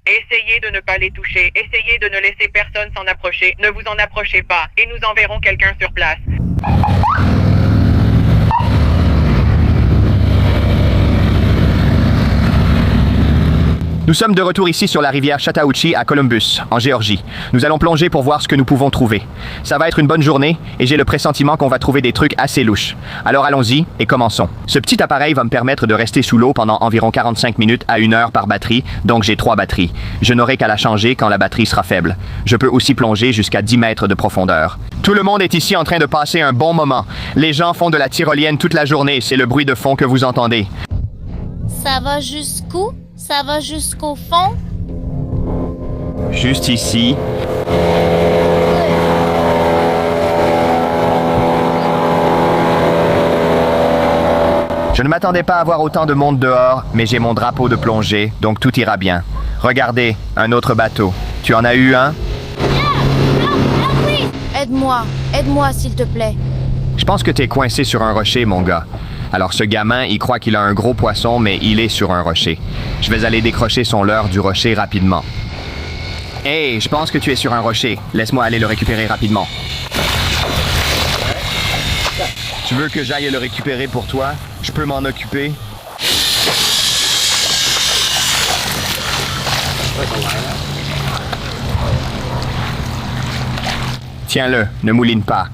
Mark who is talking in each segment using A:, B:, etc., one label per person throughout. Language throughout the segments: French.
A: Essayez de ne pas les toucher. Essayez de ne laisser personne s'en approcher. Ne vous en approchez pas et nous enverrons quelqu'un sur place.
B: Nous sommes de retour ici sur la rivière Chattahoochee à Columbus, en Géorgie. Nous allons plonger pour voir ce que nous pouvons trouver. Ça va être une bonne journée et j'ai le pressentiment qu'on va trouver des trucs assez louches. Alors allons-y et commençons. Ce petit appareil va me permettre de rester sous l'eau pendant environ 45 minutes à 1 heure par batterie, donc j'ai 3 batteries. Je n'aurai qu'à la changer quand la batterie sera faible. Je peux aussi plonger jusqu'à 10 mètres de profondeur. Tout le monde est ici en train de passer un bon moment. Les gens font de la tyrolienne toute la journée, c'est le bruit de fond que vous entendez.
C: Ça va jusqu'où? Ça va jusqu'au fond?
B: Juste ici. Je ne m'attendais pas à voir autant de monde dehors, mais j'ai mon drapeau de plongée, donc tout ira bien. Regardez, un autre bateau. Tu en as eu un?
C: Aide-moi s'il te plaît.
B: Je pense que t'es coincé sur un rocher, mon gars. Alors ce gamin, il croit qu'il a un gros poisson, mais il est sur un rocher. Je vais aller décrocher son leurre du rocher rapidement. Hey, je pense que tu es sur un rocher. Laisse-moi aller le récupérer rapidement. Tu veux que j'aille le récupérer pour toi? Je peux m'en occuper? Tiens-le, ne mouline pas.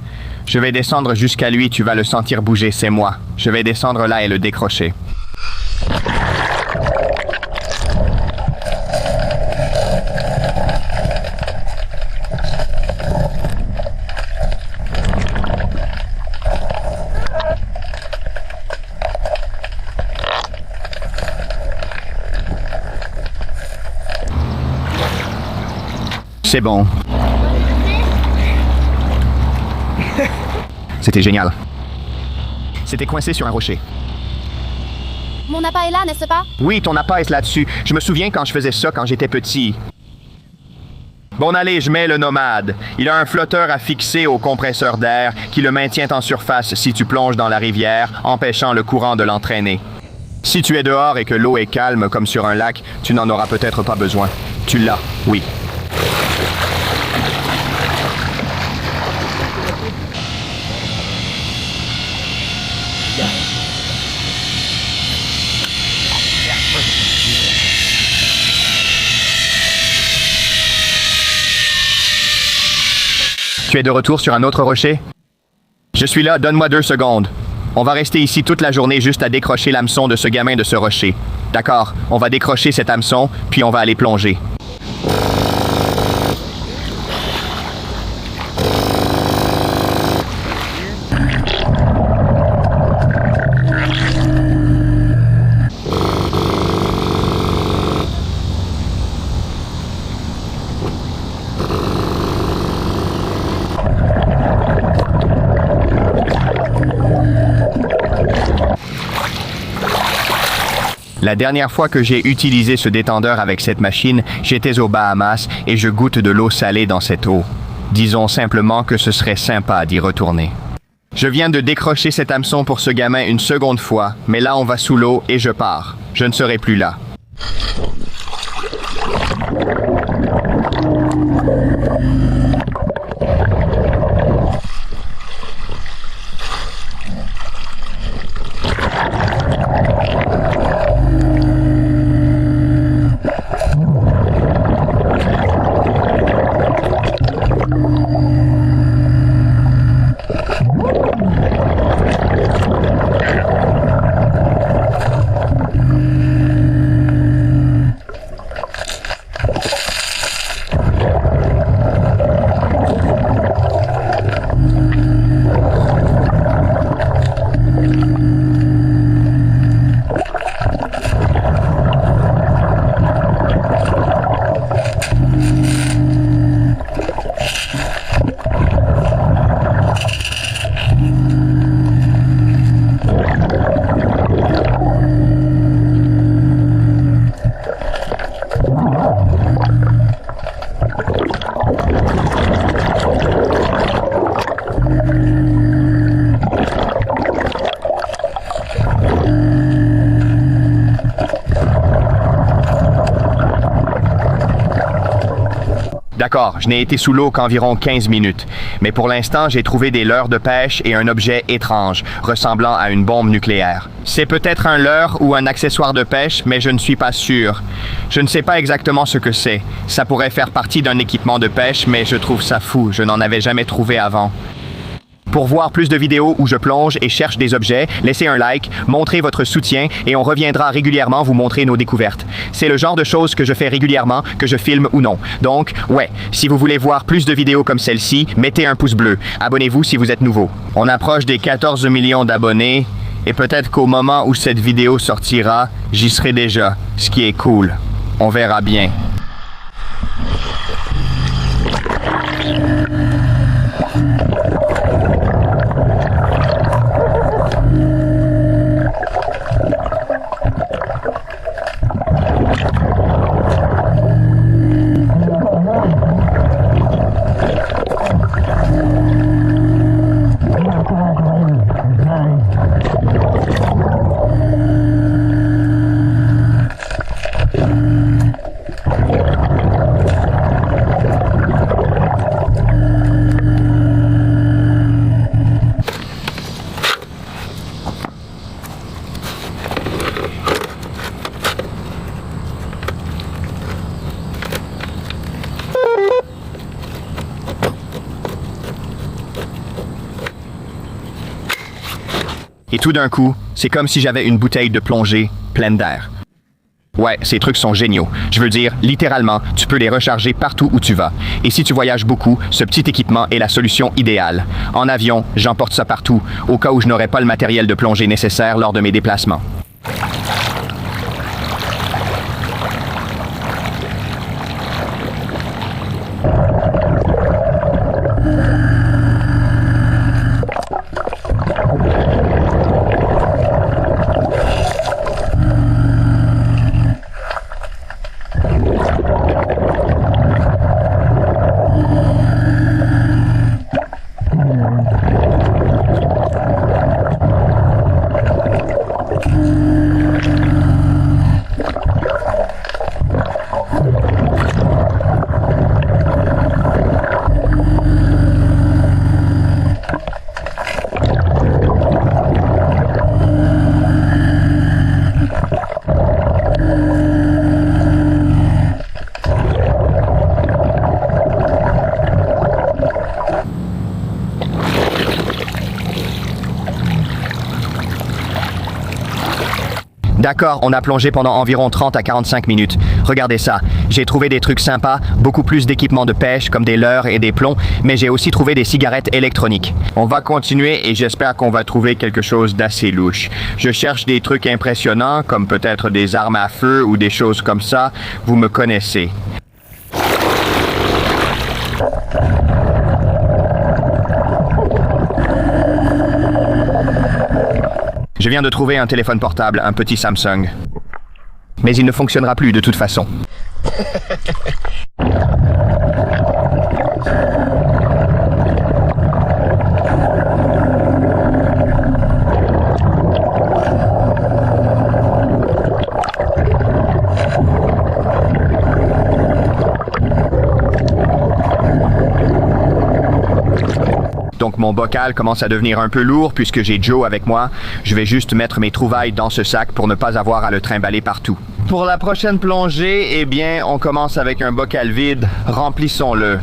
B: Je vais descendre jusqu'à lui, tu vas le sentir bouger, c'est moi. Je vais descendre là et le décrocher. C'est bon. C'était génial. C'était coincé sur un rocher.
C: Mon appât est là, n'est-ce pas?
B: Oui, ton appât est là-dessus. Je me souviens quand je faisais ça quand j'étais petit. Bon, allez, je mets le nomade. Il a un flotteur à fixer au compresseur d'air qui le maintient en surface si tu plonges dans la rivière, empêchant le courant de l'entraîner. Si tu es dehors et que l'eau est calme comme sur un lac, tu n'en auras peut-être pas besoin. Tu l'as, oui. Tu es de retour sur un autre rocher? Je suis là, donne-moi 2 secondes. On va rester ici toute la journée juste à décrocher l'hameçon de ce gamin de ce rocher. D'accord, on va décrocher cet hameçon, puis on va aller plonger. La dernière fois que j'ai utilisé ce détendeur avec cette machine, j'étais aux Bahamas et je goûte de l'eau salée dans cette eau. Disons simplement que ce serait sympa d'y retourner. Je viens de décrocher cet hameçon pour ce gamin une seconde fois, mais là on va sous l'eau et je pars. Je ne serai plus là. D'accord, je n'ai été sous l'eau qu'environ 15 minutes, mais pour l'instant, j'ai trouvé des leurres de pêche et un objet étrange, ressemblant à une bombe nucléaire. C'est peut-être un leurre ou un accessoire de pêche, mais je ne suis pas sûr. Je ne sais pas exactement ce que c'est. Ça pourrait faire partie d'un équipement de pêche, mais je trouve ça fou, je n'en avais jamais trouvé avant. Pour voir plus de vidéos où je plonge et cherche des objets, laissez un like, montrez votre soutien et on reviendra régulièrement vous montrer nos découvertes. C'est le genre de choses que je fais régulièrement, que je filme ou non. Donc, ouais, si vous voulez voir plus de vidéos comme celle-ci, mettez un pouce bleu. Abonnez-vous si vous êtes nouveau. On approche des 14 millions d'abonnés et peut-être qu'au moment où cette vidéo sortira, j'y serai déjà, ce qui est cool. On verra bien. Et tout d'un coup, c'est comme si j'avais une bouteille de plongée pleine d'air. Ouais, ces trucs sont géniaux. Je veux dire, littéralement, tu peux les recharger partout où tu vas. Et si tu voyages beaucoup, ce petit équipement est la solution idéale. En avion, j'emporte ça partout, au cas où je n'aurais pas le matériel de plongée nécessaire lors de mes déplacements. D'accord, on a plongé pendant environ 30 à 45 minutes. Regardez ça. J'ai trouvé des trucs sympas, beaucoup plus d'équipements de pêche comme des leurres et des plombs, mais j'ai aussi trouvé des cigarettes électroniques. On va continuer et j'espère qu'on va trouver quelque chose d'assez louche. Je cherche des trucs impressionnants comme peut-être des armes à feu ou des choses comme ça. Vous me connaissez. Je viens de trouver un téléphone portable, un petit Samsung. Mais il ne fonctionnera plus de toute façon. Donc mon bocal commence à devenir un peu lourd puisque j'ai Joe avec moi. Je vais juste mettre mes trouvailles dans ce sac pour ne pas avoir à le trimballer partout. Pour la prochaine plongée, eh bien, on commence avec un bocal vide. Remplissons-le.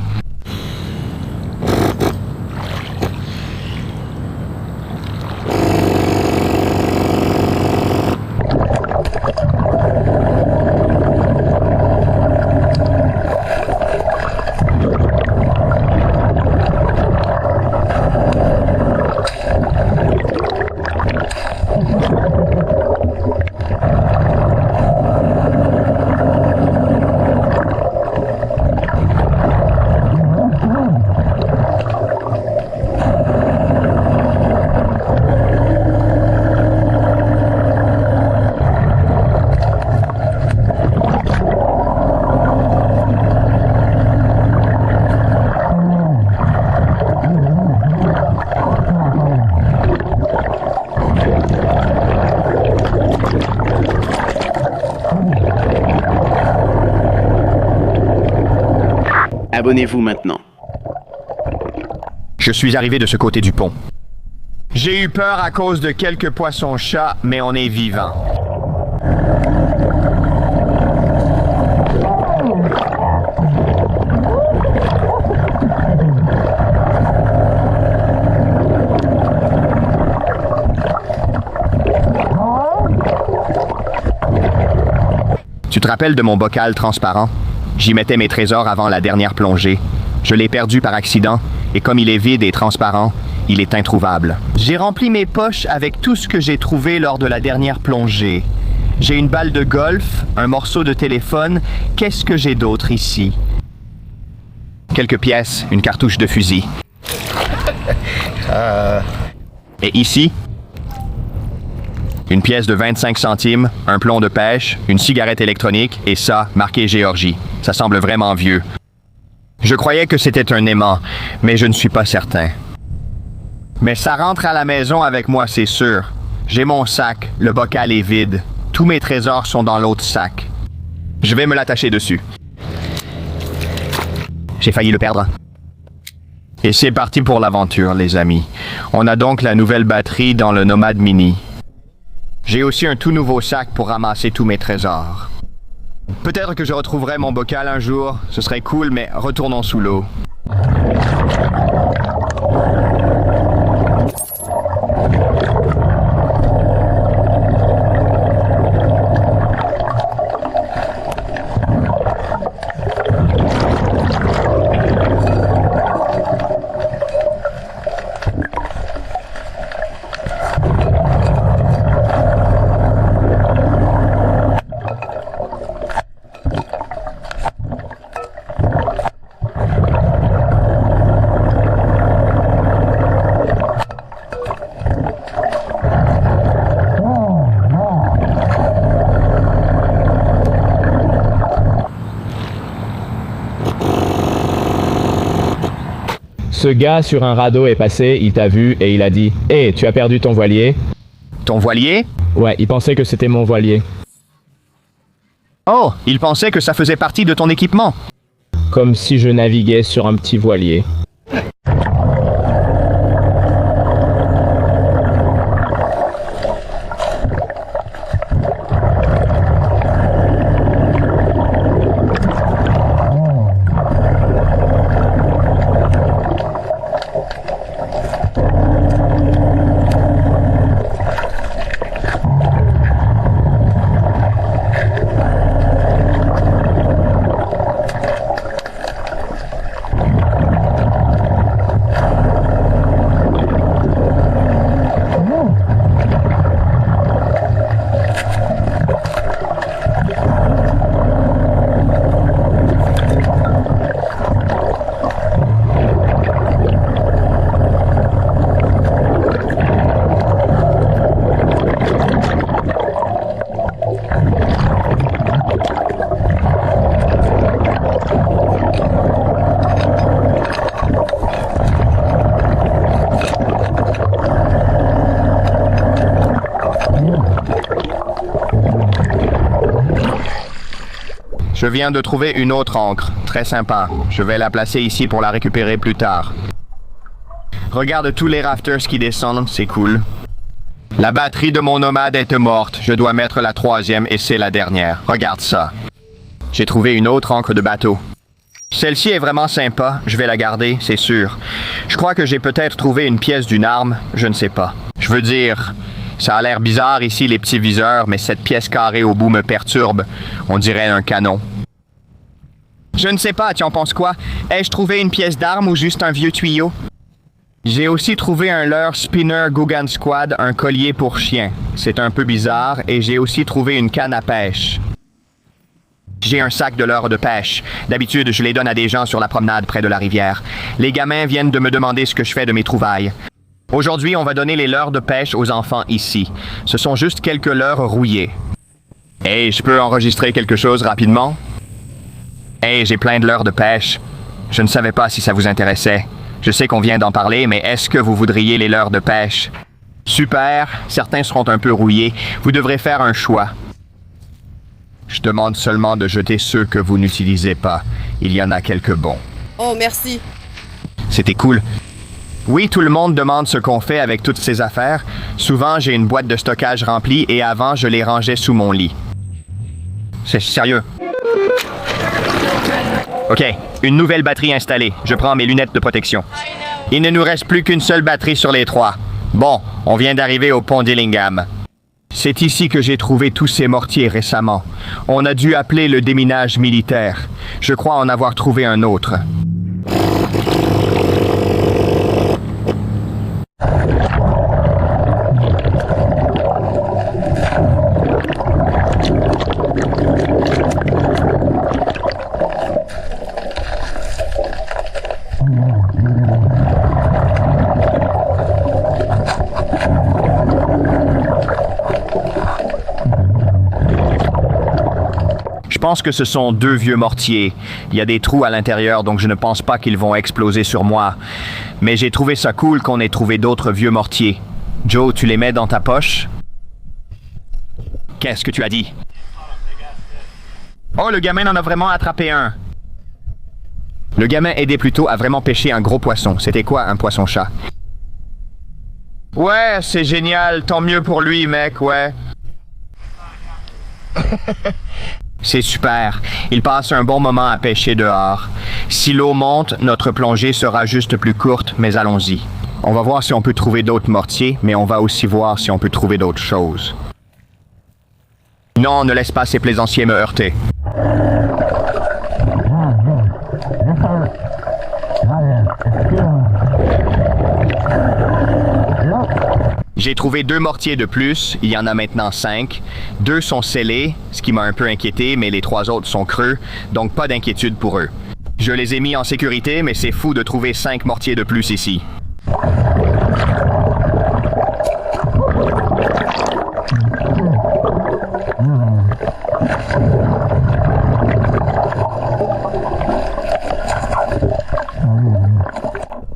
D: Abonnez-vous maintenant.
B: Je suis arrivé de ce côté du pont. J'ai eu peur à cause de quelques poissons-chats, mais on est vivant. Tu te rappelles de mon bocal transparent? J'y mettais mes trésors avant la dernière plongée. Je l'ai perdu par accident, et comme il est vide et transparent, il est introuvable. J'ai rempli mes poches avec tout ce que j'ai trouvé lors de la dernière plongée. J'ai une balle de golf, un morceau de téléphone. Qu'est-ce que j'ai d'autre ici? Quelques pièces, une cartouche de fusil. Et ici? Une pièce de 25 centimes, un plomb de pêche, une cigarette électronique et ça, marqué Géorgie. Ça semble vraiment vieux. Je croyais que c'était un aimant, mais je ne suis pas certain. Mais ça rentre à la maison avec moi, c'est sûr. J'ai mon sac, le bocal est vide. Tous mes trésors sont dans l'autre sac. Je vais me l'attacher dessus. J'ai failli le perdre. Et c'est parti pour l'aventure, les amis. On a donc la nouvelle batterie dans le Nomad Mini. J'ai aussi un tout nouveau sac pour ramasser tous mes trésors. Peut-être que je retrouverai mon bocal un jour, ce serait cool, mais retournons sous l'eau.
E: Ce gars sur un radeau est passé, il t'a vu et il a dit « Hé, tu as perdu ton voilier ?»
B: Ton voilier?
E: Ouais, il pensait que c'était mon voilier.
B: Oh, il pensait que ça faisait partie de ton équipement.
E: Comme si je naviguais sur un petit voilier.
B: Je viens de trouver une autre encre, très sympa. Je vais la placer ici pour la récupérer plus tard. Regarde tous les rafters qui descendent, c'est cool. La batterie de mon nomade est morte, je dois mettre la troisième et c'est la dernière. Regarde ça. J'ai trouvé une autre encre de bateau. Celle-ci est vraiment sympa, je vais la garder, c'est sûr. Je crois que j'ai peut-être trouvé une pièce d'une arme, je ne sais pas. Je veux dire, ça a l'air bizarre ici les petits viseurs, mais cette pièce carrée au bout me perturbe. On dirait un canon. Je ne sais pas, tu en penses quoi? Ai-je trouvé une pièce d'arme ou juste un vieux tuyau? J'ai aussi trouvé un leurre spinner Guggen Squad, un collier pour chien. C'est un peu bizarre, et j'ai aussi trouvé une canne à pêche. J'ai un sac de leurre de pêche. D'habitude, je les donne à des gens sur la promenade près de la rivière. Les gamins viennent de me demander ce que je fais de mes trouvailles. Aujourd'hui, on va donner les leurres de pêche aux enfants ici. Ce sont juste quelques leurres rouillés. Hey, je peux enregistrer quelque chose rapidement? Hey, j'ai plein de leurres de pêche. Je ne savais pas si ça vous intéressait. Je sais qu'on vient d'en parler, mais est-ce que vous voudriez les leurres de pêche? Super, certains seront un peu rouillés. Vous devrez faire un choix. Je demande seulement de jeter ceux que vous n'utilisez pas. Il y en a quelques bons.
D: Oh, merci.
B: C'était cool. Oui, tout le monde demande ce qu'on fait avec toutes ces affaires. Souvent, j'ai une boîte de stockage remplie et avant, je les rangeais sous mon lit. C'est sérieux. OK, une nouvelle batterie installée. Je prends mes lunettes de protection. Il ne nous reste plus qu'une seule batterie sur les 3. Bon, on vient d'arriver au pont d'Illingham. C'est ici que j'ai trouvé tous ces mortiers récemment. On a dû appeler le déminage militaire. Je crois en avoir trouvé un autre. Je pense que ce sont 2 vieux mortiers. Il y a des trous à l'intérieur, donc je ne pense pas qu'ils vont exploser sur moi. Mais j'ai trouvé ça cool qu'on ait trouvé d'autres vieux mortiers. Joe, tu les mets dans ta poche? Qu'est-ce que tu as dit? Oh, le gamin en a vraiment attrapé un. Le gamin aidait plutôt à vraiment pêcher un gros poisson. C'était quoi un poisson-chat? Ouais, c'est génial. Tant mieux pour lui, mec, ouais. C'est super. Il passe un bon moment à pêcher dehors. Si l'eau monte, notre plongée sera juste plus courte, mais allons-y. On va voir si on peut trouver d'autres mortiers, mais on va aussi voir si on peut trouver d'autres choses. Non, ne laisse pas ces plaisanciers me heurter. J'ai trouvé 2 mortiers de plus, il y en a maintenant 5. 2 sont scellés, ce qui m'a un peu inquiété, mais les 3 autres sont creux, donc pas d'inquiétude pour eux. Je les ai mis en sécurité, mais c'est fou de trouver 5 mortiers de plus ici.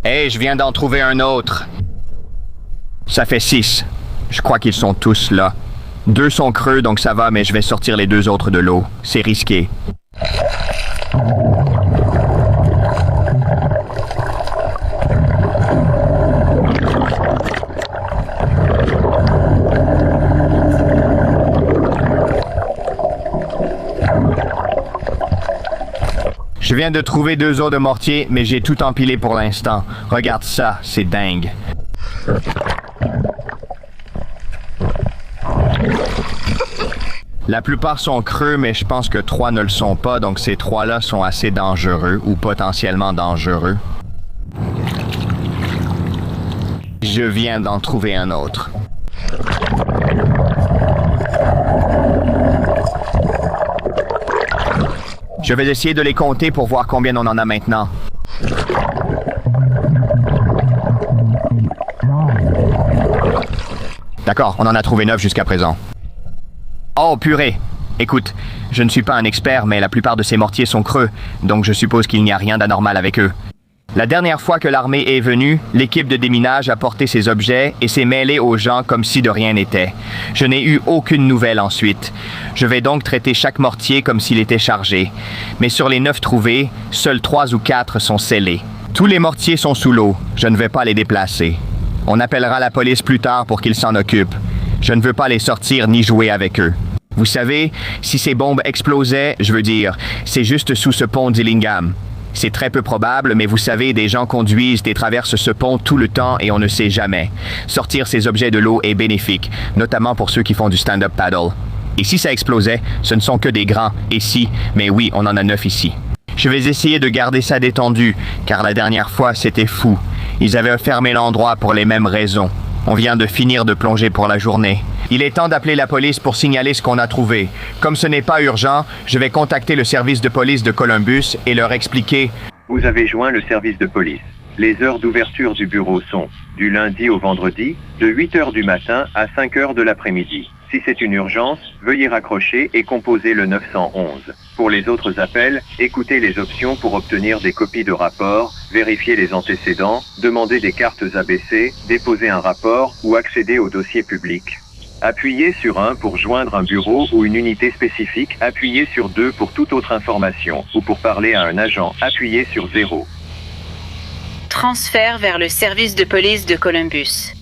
B: Hey, je viens d'en trouver un autre. Ça fait 6. Je crois qu'ils sont tous là. 2 sont creux, donc ça va, mais je vais sortir les 2 autres de l'eau. C'est risqué. Je viens de trouver 2 os de mortier, mais j'ai tout empilé pour l'instant. Regarde ça, c'est dingue. La plupart sont creux, mais je pense que 3 ne le sont pas, donc ces 3-là sont assez dangereux, ou potentiellement dangereux. Je viens d'en trouver un autre. Je vais essayer de les compter pour voir combien on en a maintenant. D'accord, on en a trouvé 9 jusqu'à présent. Oh, purée! Écoute, je ne suis pas un expert, mais la plupart de ces mortiers sont creux, donc je suppose qu'il n'y a rien d'anormal avec eux. La dernière fois que l'armée est venue, l'équipe de déminage a porté ses objets et s'est mêlée aux gens comme si de rien n'était. Je n'ai eu aucune nouvelle ensuite. Je vais donc traiter chaque mortier comme s'il était chargé. Mais sur les 9 trouvés, seuls 3 ou 4 sont scellés. Tous les mortiers sont sous l'eau. Je ne vais pas les déplacer. On appellera la police plus tard pour qu'ils s'en occupent. Je ne veux pas les sortir ni jouer avec eux. Vous savez, si ces bombes explosaient, je veux dire, c'est juste sous ce pont d'Illingham. C'est très peu probable, mais vous savez, des gens conduisent et traversent ce pont tout le temps et on ne sait jamais. Sortir ces objets de l'eau est bénéfique, notamment pour ceux qui font du stand-up paddle. Et si ça explosait, ce ne sont que des grands, et si, mais oui, on en a 9 ici. Je vais essayer de garder ça détendu, car la dernière fois, c'était fou. Ils avaient fermé l'endroit pour les mêmes raisons. On vient de finir de plonger pour la journée. Il est temps d'appeler la police pour signaler ce qu'on a trouvé. Comme ce n'est pas urgent, je vais contacter le service de police de Columbus et leur expliquer...
F: Vous avez joint le service de police. Les heures d'ouverture du bureau sont du lundi au vendredi, de 8h du matin à 5h de l'après-midi. Si c'est une urgence, veuillez raccrocher et composer le 911. Pour les autres appels, écoutez les options pour obtenir des copies de rapports, vérifier les antécédents, demander des cartes ABC, déposer un rapport ou accéder au dossier public. Appuyez sur 1 pour joindre un bureau ou une unité spécifique, appuyez sur 2 pour toute autre information, ou pour parler à un agent, appuyez sur 0.
D: Transfert vers le service de police de Columbus.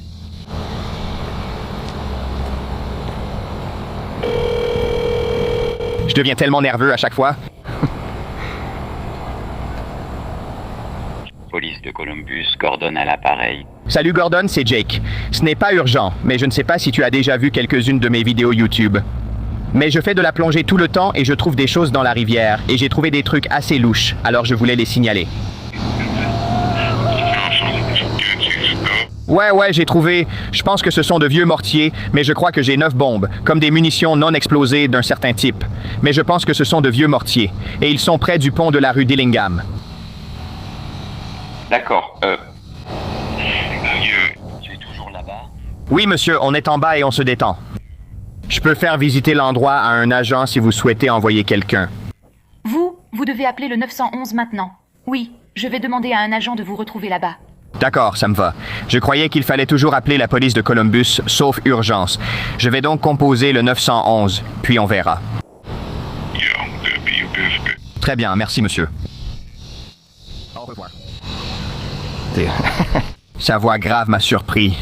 B: Je deviens tellement nerveux à chaque fois.
G: Police de Columbus, Gordon à l'appareil.
B: Salut Gordon, c'est Jake. Ce n'est pas urgent, mais je ne sais pas si tu as déjà vu quelques-unes de mes vidéos YouTube. Mais je fais de la plongée tout le temps et je trouve des choses dans la rivière et j'ai trouvé des trucs assez louches, alors je voulais les signaler. Ouais, j'ai trouvé. Je pense que ce sont de vieux mortiers, mais je crois que j'ai 9 bombes, comme des munitions non explosées d'un certain type. Mais je pense que ce sont de vieux mortiers, et ils sont près du pont de la rue Dillingham.
G: D'accord, tu es toujours là-bas?
B: Oui, monsieur, on est en bas et on se détend. Je peux faire visiter l'endroit à un agent si vous souhaitez envoyer quelqu'un.
H: Vous devez appeler le 911 maintenant. Oui, je vais demander à un agent de vous retrouver là-bas.
B: D'accord, ça me va. Je croyais qu'il fallait toujours appeler la police de Columbus, sauf urgence. Je vais donc composer le 911, puis on verra. Très bien, merci monsieur. Au revoir. Sa voix grave m'a surpris.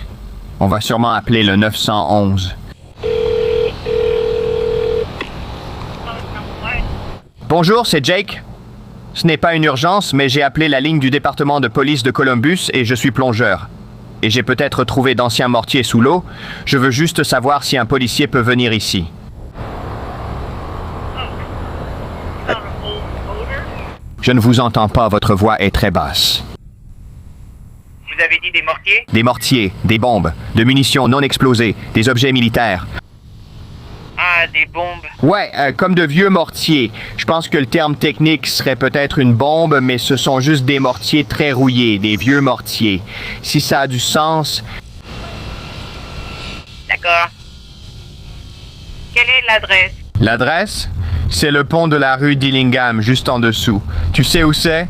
B: On va sûrement appeler le 911. Bonjour, c'est Jake. Ce n'est pas une urgence, mais j'ai appelé la ligne du département de police de Columbus et je suis plongeur. Et j'ai peut-être trouvé d'anciens mortiers sous l'eau. Je veux juste savoir si un policier peut venir ici. Je ne vous entends pas, votre voix est très basse.
A: Vous avez dit des mortiers?
B: Des mortiers, des bombes, de munitions non explosées, des objets militaires.
A: Ah, des bombes.
B: Ouais, comme de vieux mortiers. Je pense que le terme technique serait peut-être une bombe, mais ce sont juste des mortiers très rouillés, des vieux mortiers. Si ça a du sens...
A: D'accord. Quelle est l'adresse?
B: L'adresse? C'est le pont de la rue Dillingham, juste en dessous. Tu sais où c'est?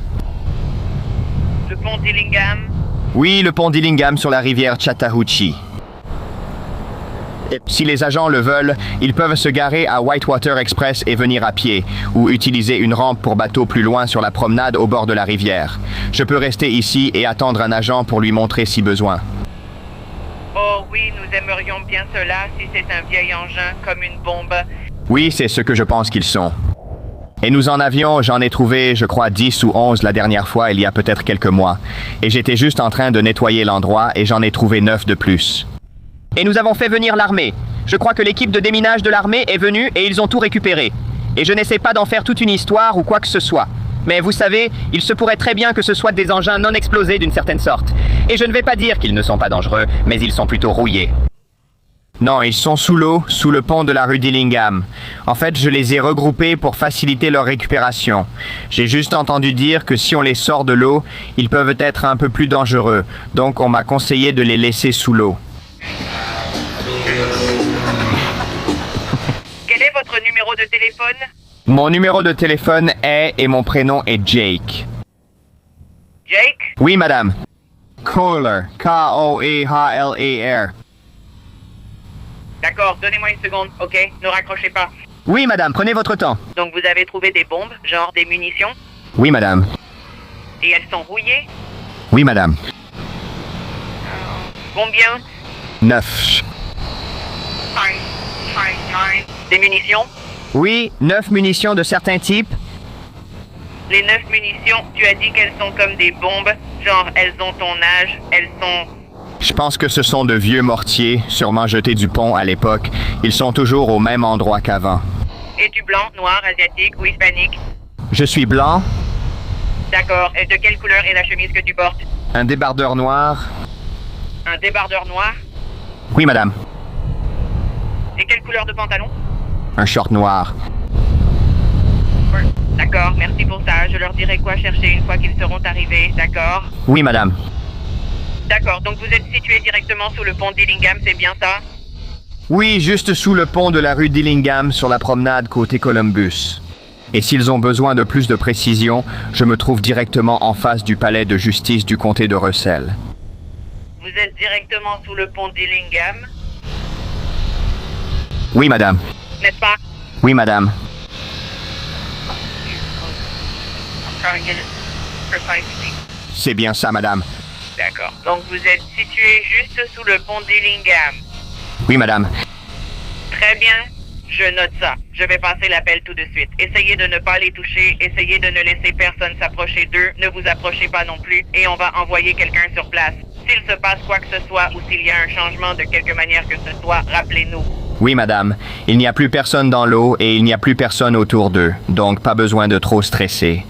A: Le pont Dillingham?
B: Oui, le pont Dillingham sur la rivière Chattahoochee. Si les agents le veulent, ils peuvent se garer à Whitewater Express et venir à pied, ou utiliser une rampe pour bateau plus loin sur la promenade au bord de la rivière. Je peux rester ici et attendre un agent pour lui montrer si besoin.
A: Oh oui, nous aimerions bien cela si c'est un vieil engin comme une bombe.
B: Oui, c'est ce que je pense qu'ils sont. Et nous en avions, j'en ai trouvé, je crois, 10 ou 11 la dernière fois, il y a peut-être quelques mois. Et j'étais juste en train de nettoyer l'endroit et j'en ai trouvé 9 de plus. Et nous avons fait venir l'armée. Je crois que l'équipe de déminage de l'armée est venue et ils ont tout récupéré. Et je n'essaie pas d'en faire toute une histoire ou quoi que ce soit. Mais vous savez, il se pourrait très bien que ce soit des engins non explosés d'une certaine sorte. Et je ne vais pas dire qu'ils ne sont pas dangereux, mais ils sont plutôt rouillés. Non, ils sont sous l'eau, sous le pont de la rue Dillingham. En fait, je les ai regroupés pour faciliter leur récupération. J'ai juste entendu dire que si on les sort de l'eau, ils peuvent être un peu plus dangereux. Donc on m'a conseillé de les laisser sous l'eau.
A: Quel est votre numéro de téléphone?
B: Mon numéro de téléphone est et mon prénom est Jake.
A: Jake?
B: Oui, madame. Kohler. K-O-E-H-L-E-R.
A: D'accord, donnez-moi une seconde, ok? Ne raccrochez pas.
B: Oui, madame, prenez votre temps.
A: Donc vous avez trouvé des bombes, genre des munitions?
B: Oui, madame.
A: Et elles sont rouillées?
B: Oui, madame.
A: Combien?
B: 9.
A: Des munitions?
B: Oui, 9 munitions de certains types.
A: Les 9 munitions, tu as dit qu'elles sont comme des bombes, genre elles ont ton âge, elles sont...
B: Je pense que ce sont de vieux mortiers, sûrement jetés du pont à l'époque. Ils sont toujours au même endroit qu'avant.
A: Es-tu blanc, noir, asiatique ou hispanique?
B: Je suis blanc.
A: D'accord, et de quelle couleur est la chemise que tu portes?
B: Un débardeur noir.
A: Un débardeur noir?
B: Oui, madame.
A: Et quelle couleur de pantalon?
B: Un short noir.
A: D'accord, merci pour ça. Je leur dirai quoi chercher une fois qu'ils seront arrivés, d'accord?
B: Oui, madame.
A: D'accord, donc vous êtes situé directement sous le pont Dillingham, c'est bien ça?
B: Oui, juste sous le pont de la rue Dillingham sur la promenade côté Columbus. Et s'ils ont besoin de plus de précision, je me trouve directement en face du palais de justice du comté de Russell.
A: Vous êtes directement sous le pont Dillingham,
B: Oui, madame.
A: n'est-ce pas?
B: Oui, madame. C'est bien ça, madame.
A: D'accord. Donc vous êtes situé juste sous le pont d'Illingham.
B: Oui, madame.
A: Très bien. Je note ça. Je vais passer l'appel tout de suite. Essayez de ne pas les toucher. Essayez de ne laisser personne s'approcher d'eux. Ne vous approchez pas non plus. Et on va envoyer quelqu'un sur place. S'il se passe quoi que ce soit ou s'il y a un changement de quelque manière que ce soit, rappelez-nous.
B: Oui, madame. Il n'y a plus personne dans l'eau et il n'y a plus personne autour d'eux. Donc, pas besoin de trop stresser.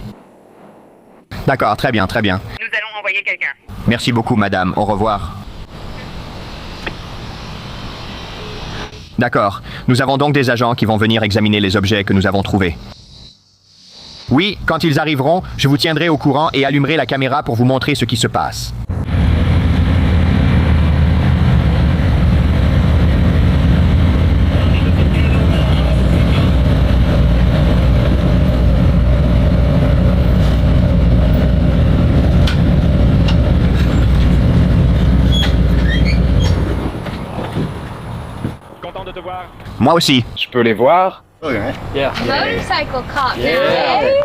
B: D'accord, très bien, très bien.
A: Nous allons envoyer quelqu'un.
B: Merci beaucoup, madame. Au revoir. D'accord. Nous avons donc des agents qui vont venir examiner les objets que nous avons trouvés. Oui, quand ils arriveront, je vous tiendrai au courant et allumerai la caméra pour vous montrer ce qui se passe.
I: Content de te voir.
B: Moi aussi.
I: Je peux les voir?
C: Motorcycle cop now,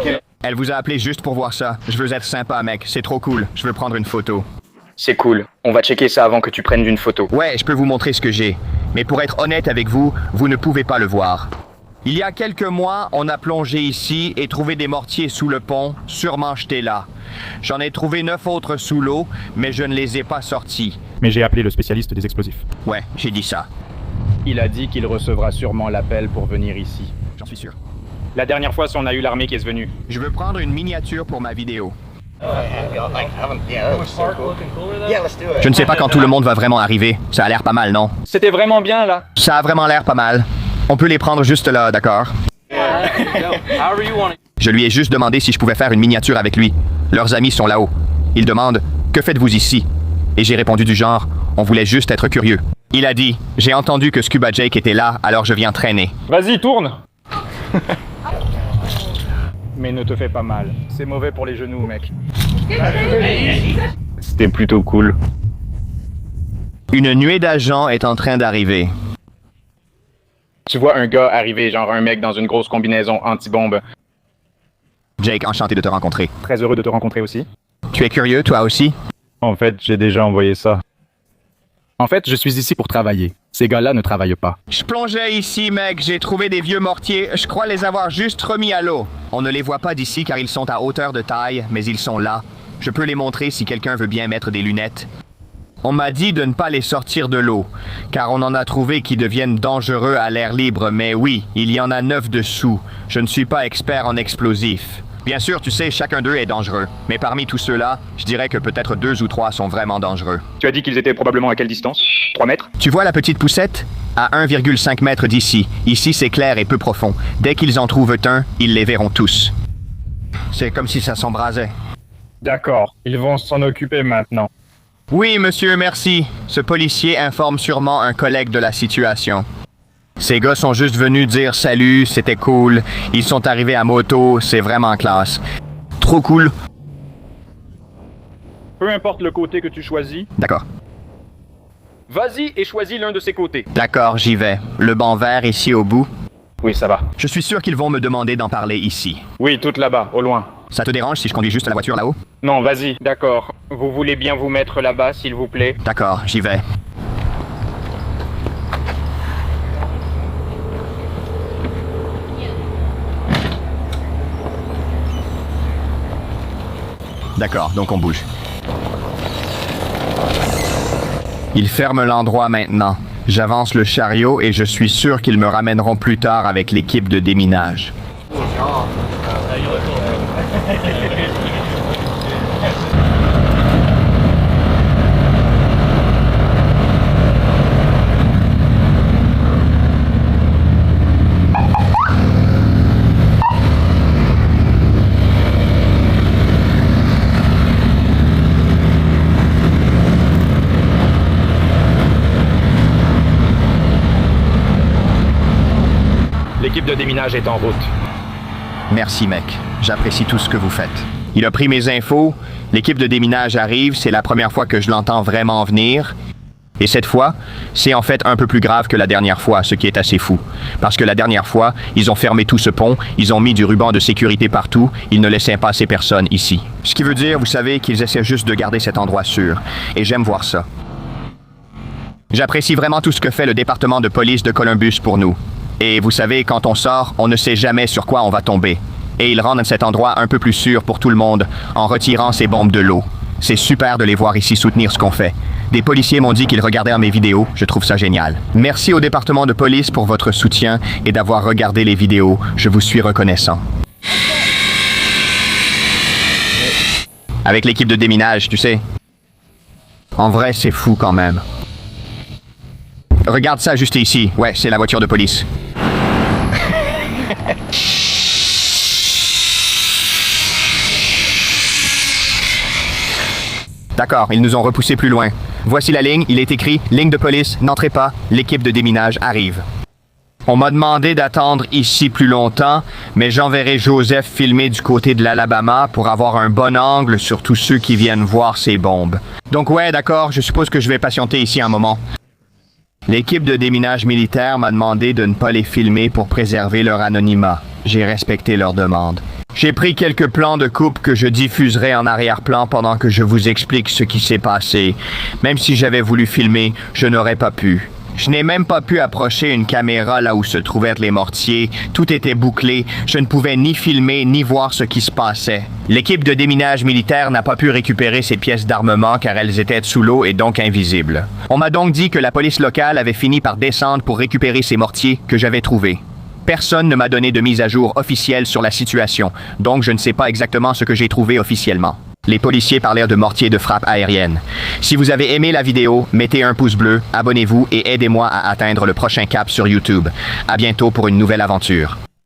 C: eh?
B: Elle vous a appelé juste pour voir ça. Je veux être sympa, mec. C'est trop cool. Je veux prendre une photo.
I: C'est cool. On va checker ça avant que tu prennes une photo.
B: Ouais, je peux vous montrer ce que j'ai. Mais pour être honnête avec vous, vous ne pouvez pas le voir. Il y a quelques mois, on a plongé ici et trouvé des mortiers sous le pont, sûrement jetés là. J'en ai trouvé 9 autres sous l'eau, mais je ne les ai pas sortis.
J: Mais j'ai appelé le spécialiste des explosifs.
B: Ouais, j'ai dit ça.
I: Il a dit qu'il recevra sûrement l'appel pour venir ici.
B: J'en suis sûr.
I: La dernière fois, on a eu l'armée qui est venue.
B: Je veux prendre une miniature pour ma vidéo. Je ne sais pas quand tout le monde va vraiment arriver. Ça a l'air pas mal, non?
I: C'était vraiment bien, là.
B: Ça a vraiment l'air pas mal. On peut les prendre juste là, d'accord? Je lui ai juste demandé si je pouvais faire une miniature avec lui. Leurs amis sont là-haut. Ils demandent « Que faites-vous ici ?» Et j'ai répondu du genre « On voulait juste être curieux. » Il a dit « J'ai entendu que Scuba Jake était là, alors je viens traîner. »
I: Vas-y, tourne. Mais ne te fais pas mal. C'est mauvais pour les genoux, mec. C'était plutôt cool.
B: Une nuée d'agents est en train d'arriver.
I: Tu vois un gars arriver, genre un mec dans une grosse combinaison anti-bombe.
B: Jake, enchanté de te rencontrer.
I: Très heureux de te rencontrer aussi.
B: Tu es curieux, toi aussi?
J: En fait, j'ai déjà envoyé ça.
I: En fait, je suis ici pour travailler. Ces gars-là ne travaillent pas.
B: Je plongeais ici, mec. J'ai trouvé des vieux mortiers. Je crois les avoir juste remis à l'eau. On ne les voit pas d'ici car ils sont à hauteur de taille, mais ils sont là. Je peux les montrer si quelqu'un veut bien mettre des lunettes. On m'a dit de ne pas les sortir de l'eau, car on en a trouvé qui deviennent dangereux à l'air libre, mais oui, il y en a 9 dessous. Je ne suis pas expert en explosifs. Bien sûr, tu sais, chacun d'eux est dangereux. Mais parmi tous ceux-là, je dirais que peut-être 2 ou 3 sont vraiment dangereux.
I: Tu as dit qu'ils étaient probablement à quelle distance? 3 mètres?
B: Tu vois la petite poussette? À 1,5 mètre d'ici. Ici, c'est clair et peu profond. Dès qu'ils en trouvent un, ils les verront tous. C'est comme si ça s'embrasait.
I: D'accord, ils vont s'en occuper maintenant.
B: Oui, monsieur, merci. Ce policier informe sûrement un collègue de la situation. Ces gars sont juste venus dire salut, c'était cool. Ils sont arrivés à moto, c'est vraiment classe. Trop cool.
I: Peu importe le côté que tu choisis,
B: D'accord.
I: vas-y et choisis l'un de ces côtés.
B: D'accord, j'y vais. Le banc vert ici au bout.
I: Oui, ça va.
B: Je suis sûr qu'ils vont me demander d'en parler ici.
I: Oui, tout là-bas, au loin.
B: Ça te dérange si je conduis juste la voiture là-haut?
I: Non, vas-y, d'accord. Vous voulez bien vous mettre là-bas, s'il vous plaît?
B: D'accord, j'y vais. D'accord, donc on bouge. Ils ferment l'endroit maintenant. J'avance le chariot et je suis sûr qu'ils me ramèneront plus tard avec l'équipe de déminage.
I: L'équipe de déminage est en route.
B: Merci, mec. J'apprécie tout ce que vous faites. Il a pris mes infos. L'équipe de déminage arrive. C'est la première fois que je l'entends vraiment venir. Et cette fois, c'est en fait un peu plus grave que la dernière fois, ce qui est assez fou. Parce que la dernière fois, ils ont fermé tout ce pont, ils ont mis du ruban de sécurité partout, ils ne laissaient passer personne ici. Ce qui veut dire, vous savez, qu'ils essaient juste de garder cet endroit sûr. Et j'aime voir ça. J'apprécie vraiment tout ce que fait le département de police de Columbus pour nous. Et vous savez, quand on sort, on ne sait jamais sur quoi on va tomber. Et ils rendent cet endroit un peu plus sûr pour tout le monde en retirant ces bombes de l'eau. C'est super de les voir ici soutenir ce qu'on fait. Des policiers m'ont dit qu'ils regardaient mes vidéos, je trouve ça génial. Merci au département de police pour votre soutien et d'avoir regardé les vidéos, je vous suis reconnaissant. Avec l'équipe de déminage, tu sais. En vrai, c'est fou quand même. Regarde ça juste ici. Ouais, c'est la voiture de police. D'accord, ils nous ont repoussés plus loin. Voici la ligne, il est écrit « Ligne de police, n'entrez pas, l'équipe de déminage arrive ». On m'a demandé d'attendre ici plus longtemps, mais j'enverrai Joseph filmer du côté de l'Alabama pour avoir un bon angle sur tous ceux qui viennent voir ces bombes. Donc ouais, d'accord, je suppose que je vais patienter ici un moment. L'équipe de déminage militaire m'a demandé de ne pas les filmer pour préserver leur anonymat. J'ai respecté leur demande. J'ai pris quelques plans de coupe que je diffuserai en arrière-plan pendant que je vous explique ce qui s'est passé. Même si j'avais voulu filmer, je n'aurais pas pu. Je n'ai même pas pu approcher une caméra là où se trouvaient les mortiers. Tout était bouclé. Je ne pouvais ni filmer ni voir ce qui se passait. L'équipe de déminage militaire n'a pas pu récupérer ces pièces d'armement car elles étaient sous l'eau et donc invisibles. On m'a donc dit que la police locale avait fini par descendre pour récupérer ces mortiers que j'avais trouvés. Personne ne m'a donné de mise à jour officielle sur la situation, donc je ne sais pas exactement ce que j'ai trouvé officiellement. Les policiers parlèrent de mortiers de frappe aérienne. Si vous avez aimé la vidéo, mettez un pouce bleu, abonnez-vous et aidez-moi à atteindre le prochain cap sur YouTube. À bientôt pour une nouvelle aventure.